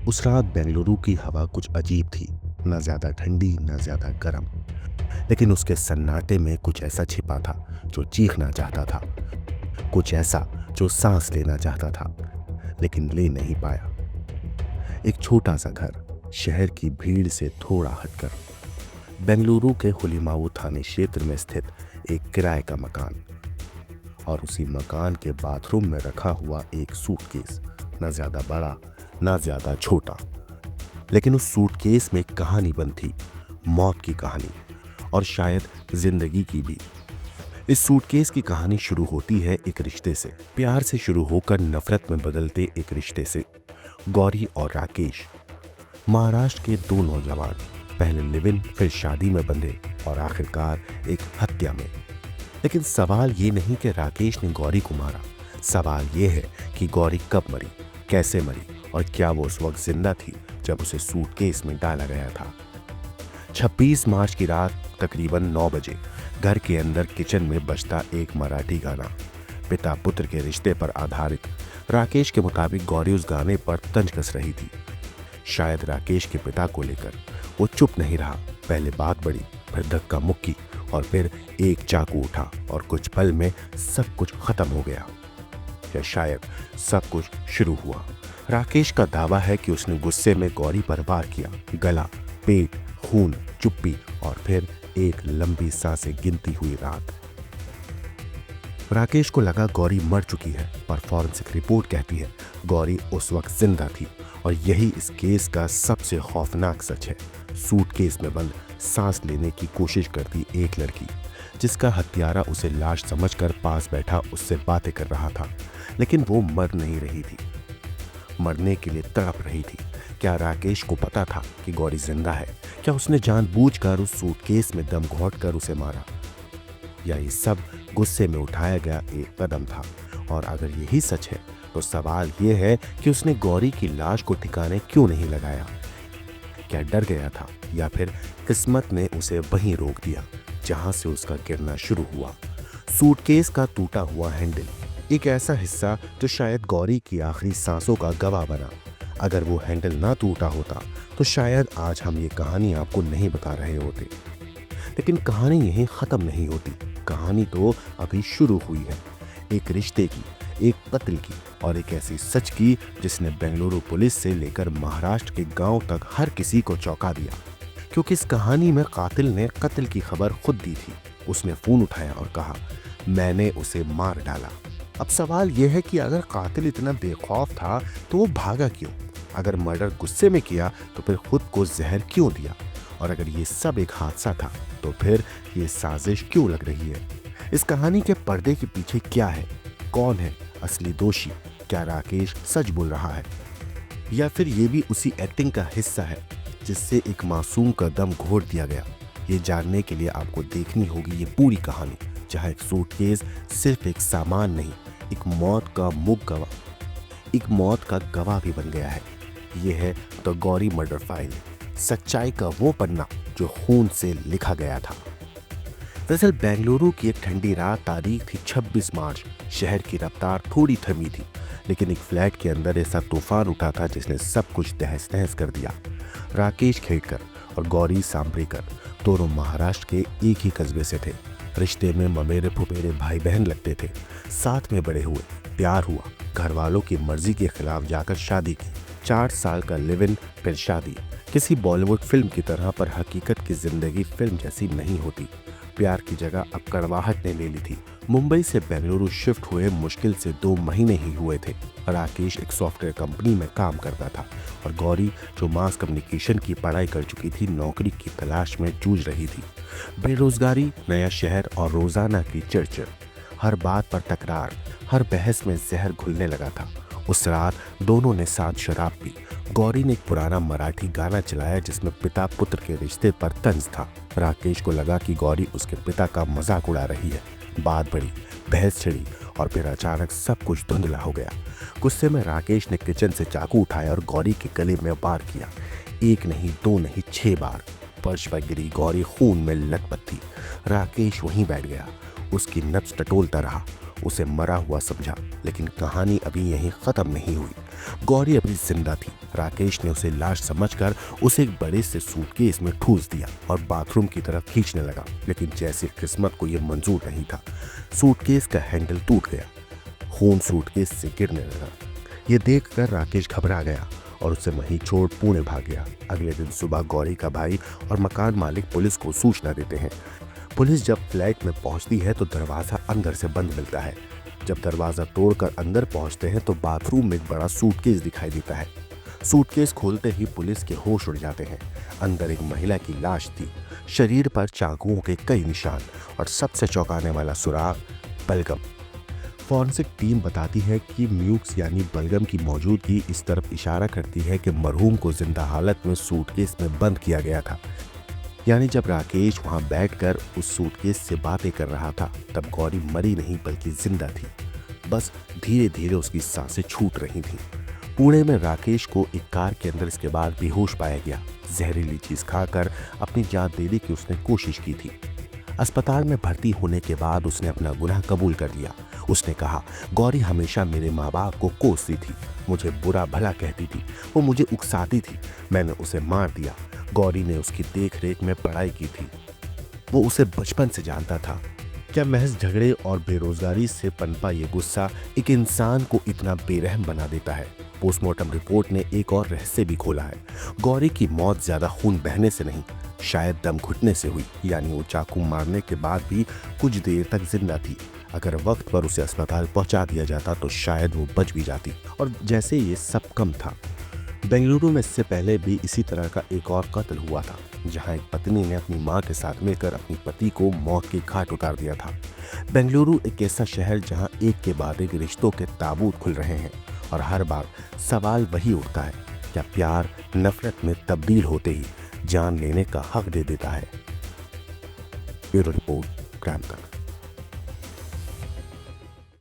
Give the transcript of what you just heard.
उस रात बेंगलुरु की हवा कुछ अजीब थी। ना ज्यादा ठंडी ना ज्यादा गर्म, लेकिन उसके सन्नाटे में कुछ ऐसा छिपा था जो चीखना चाहता था। कुछ ऐसा जो सांस लेना चाहता था लेकिन ले नहीं पाया। एक छोटा सा घर, शहर की भीड़ से थोड़ा हटकर, बेंगलुरु के हुलिमाऊ थाने क्षेत्र में स्थित एक किराए का मकान। और उसी मकान के बाथरूम में रखा हुआ एक सूटकेस, ना ज्यादा बड़ा ना ज्यादा छोटा, लेकिन उस सूटकेस में एक कहानी बंद थी। मौत की कहानी, और शायद जिंदगी की भी। इस सूटकेस की कहानी शुरू होती है एक रिश्ते से, प्यार से शुरू होकर नफरत में बदलते एक रिश्ते से। गौरी और राकेश, महाराष्ट्र के दो नौजवान, पहले लिव इन फिर शादी में बंधे और आखिरकार एक हत्या में। लेकिन सवाल ये नहीं कि राकेश ने गौरी को मारा, सवाल ये है कि गौरी कब मरी, कैसे मरी, और क्या वो उस वक्त जिंदा थी जब उसे सूटकेस में डाला गया था। 26 मार्च की रात तकरीबन 9 बजे घर के अंदर किचन में बजता एक मराठी गाना, पिता पुत्र के रिश्ते पर आधारित। राकेश के मुताबिक गौरी उस गाने पर तंज कस रही थी। शायद राकेश के पिता को लेकर वो चुप नहीं रहा। पहले बात बढ़ी, फिर धक्का मुक्की, और फिर एक चाकू उठा और कुछ पल में सब कुछ खत्म हो गया। या शायद सब कुछ शुरू हुआ। राकेश का दावा है कि उसने गुस्से में गौरी पर वार किया। गला, पेट, खून, चुप्पी, और फिर एक लंबी सांसें गिनती हुई रात। राकेश को लगा गौरी मर चुकी है, पर फॉरेंसिक रिपोर्ट कहती है गौरी उस वक्त जिंदा थी। और यही इस केस का सबसे खौफनाक सच है। सूटकेस में बंद, सांस लेने की कोशिश करती एक लड़की, जिसका हत्यारा उसे लाश समझकर पास बैठा उससे बातें कर रहा था, लेकिन वो मर नहीं रही थी, मरने के लिए तड़प रही थी। क्या राकेश को पता था कि गौरी जिंदा है? क्या उसने जानबूझकर उस सूटकेस में दम घोंटकर उसे मारा? या ये सब गुस्से में उठाया गया एक कदम था? और अगर यही सच है तो सवाल ये है कि उसने गौरी की लाश को ठिकाने क्यों नहीं लगाया? क्या डर गया था, या फिर किस्मत ने उसे वहीं रोक दिया जहां से उसका गिरना शुरू हुआ? सूटकेस का टूटा हुआ हैंडल, एक ऐसा हिस्सा जो शायद गौरी की आखिरी सांसों का गवाह बना। अगर वो हैंडल ना टूटा होता तो शायद आज हम ये कहानी आपको नहीं बता रहे होते। लेकिन कहानी यहीं खत्म नहीं होती। कहानी तो अभी शुरू हुई है, एक रिश्ते की, एक कत्ल की, और एक ऐसी सच की जिसने बेंगलुरु पुलिस से लेकर महाराष्ट्र के गांव तक हर किसी को चौंका दिया। क्योंकि इस कहानी में कातिल ने कत्ल की खबर खुद दी थी। उसने फोन उठाया और कहा, मैंने उसे मार डाला। अब सवाल यह है कि अगर कातिल इतना बेखौफ था तो वो भागा क्यों? अगर मर्डर गुस्से में किया तो फिर खुद को जहर क्यों दिया? और अगर ये सब एक हादसा था तो फिर ये साजिश क्यों लग रही है? इस कहानी के पर्दे के पीछे क्या है? कौन है असली दोषी? क्या राकेश सच बोल रहा है, या फिर ये भी उसी एक्टिंग का हिस्सा है जिससे एक मासूम का दम घोट दिया गया? ये जानने के लिए आपको देखनी होगी ये पूरी कहानी, जहां एक सूटकेस सिर्फ एक सामान नहीं, एक मौत का मुख गवाह, एक मौत का गवाह भी बन गया है। ये है द गौरी मर्डर फाइल, सच्चाई का वो पन्ना जो खून से लिखा गया था। दरअसल बेंगलुरु की एक ठंडी रात, तारीख थी 26 मार्च। शहर की रफ्तार थोड़ी थमी थी, लेकिन एक फ्लैट के अंदर ऐसा तूफान उठा था जिसने सब कुछ तहस नहस कर दिया। राकेश खेड़कर और गौरी सांभरेकर दोनों महाराष्ट्र के एक ही कस्बे से थे। रिश्ते में ममेरे फुफेरे भाई बहन लगते थे, साथ में बड़े हुए, प्यार हुआ, घर वालों की मर्जी के खिलाफ जाकर शादी की। 4 साल का लिव इन फिर शादी। किसी बॉलीवुड फिल्म की तरह, पर हकीकत की जिंदगी फिल्म जैसी नहीं होती। प्यार की जगह अब कड़वाहट ने ले ली थी। मुंबई से बेंगलुरु शिफ्ट हुए मुश्किल से 2 महीने ही हुए थे। राकेश एक सॉफ्टवेयर कंपनी में काम करता था, और गौरी जो मास कम्युनिकेशन की पढ़ाई कर चुकी थी, नौकरी की तलाश में जूझ रही थी। बेरोजगारी, नया शहर और रोजाना की चिड़चिड़, हर बात पर तकरार, हर बहस में जहर घुलने लगा था। उस रात दोनों ने साथ शराब पी। गौरी ने एक पुराना मराठी गाना चलाया जिसमें पिता पुत्र के रिश्ते पर तंज था। राकेश को लगा कि गौरी उसके पिता का मजाक उड़ा रही है। बात बढ़ी, बहस छिड़ी, और फिर अचानक सब कुछ धुंधला हो गया। गुस्से में राकेश ने किचन से चाकू उठाया और गौरी के गले में वार किया। 1 नहीं 2 नहीं 6 बार। फर्श पर गिरी गौरी खून में लथपथ थी। राकेश वहीं बैठ गया, उसकी नब्ज टटोलता रहा। उसे मरा हुआ समझा, लेकिन कहानी अभी यहीं खत्म नहीं हुई। गौरी अभी जिंदा थी। राकेश ने उसे लाश समझकर उसे एक बड़े से सूटकेस में ठूस दिया और बाथरूम की तरफ खींचने लगा, लेकिन जैसे किस्मत को यह मंजूर नहीं था, सूटकेस का हैंडल टूट गया। खून सूटकेस से गिरने लगा। ये देखकर राकेश घबरा गया और उसे वहीं छोड़ पुणे भाग गया। अगले दिन सुबह गौरी का भाई और मकान मालिक पुलिस को सूचना देते हैं। पुलिस जब फ्लैट में पहुंचती है तो दरवाजा अंदर से बंद मिलता है। जब दरवाजा तोड़कर अंदर पहुंचते हैं तो बाथरूम में एक बड़ा सूटकेस दिखाई देता है। सूटकेस खोलते ही पुलिस के होश उड़ जाते हैं। अंदर एक महिला की लाश थी, शरीर पर चाकुओं के कई निशान और सबसे चौंकाने वाला सुराग बलगम। फॉरेंसिक टीम बताती है कि म्यूक्स यानी बलगम की मौजूदगी इस तरफ इशारा करती है कि मरहूम को जिंदा हालत में सूटकेस में बंद किया गया था। यानी जब राकेश वहां बैठकर उस सूटकेस से बातें कर रहा था तब गौरी मरी नहीं बल्कि जिंदा थी। बस धीरे धीरे उसकी सांसें छूट रही थीं। पुणे में राकेश को एक कार के अंदर इसके बाद बेहोश पाया गया। जहरीली चीज खाकर अपनी जान देने की उसने कोशिश की थी। अस्पताल में भर्ती होने के बाद उसने अपना गुनाह कबूल कर लिया। उसने कहा, गौरी हमेशा मेरे माँ बाप को कोसती थी, मुझे बुरा भला कहती थी, वो मुझे उकसाती थी, मैंने उसे मार दिया। गौरी ने उसकी देख रेख में पढ़ाई की थी, वो उसे बचपन से जानता था। क्या महज झगड़े और बेरोजगारी से पनपा ये गुस्सा एक इंसान को इतना बेरहम बना देता है? पोस्टमार्टम रिपोर्ट ने एक और रहस्य भी खोला है। गौरी की मौत ज्यादा खून बहने से नहीं, शायद दम घुटने से हुई। यानी वो चाकू मारने के बाद भी कुछ देर तक जिंदा थी। अगर वक्त पर उसे अस्पताल पहुंचा दिया जाता तो शायद वो बच भी जाती। और जैसे ये सब कम था, बेंगलुरु में इससे पहले भी इसी तरह का एक और कत्ल हुआ था, जहां एक पत्नी ने अपनी मां के साथ मिलकर अपने पति को मौत के घाट उतार दिया था। बेंगलुरु एक ऐसा शहर जहां एक के बाद एक रिश्तों के ताबूत खुल रहे हैं और हर बार सवाल वही उठता है, क्या प्यार नफरत में तब्दील होते ही जान लेने का हक दे देता है? ब्यूरो रिपोर्ट, क्राइम तक।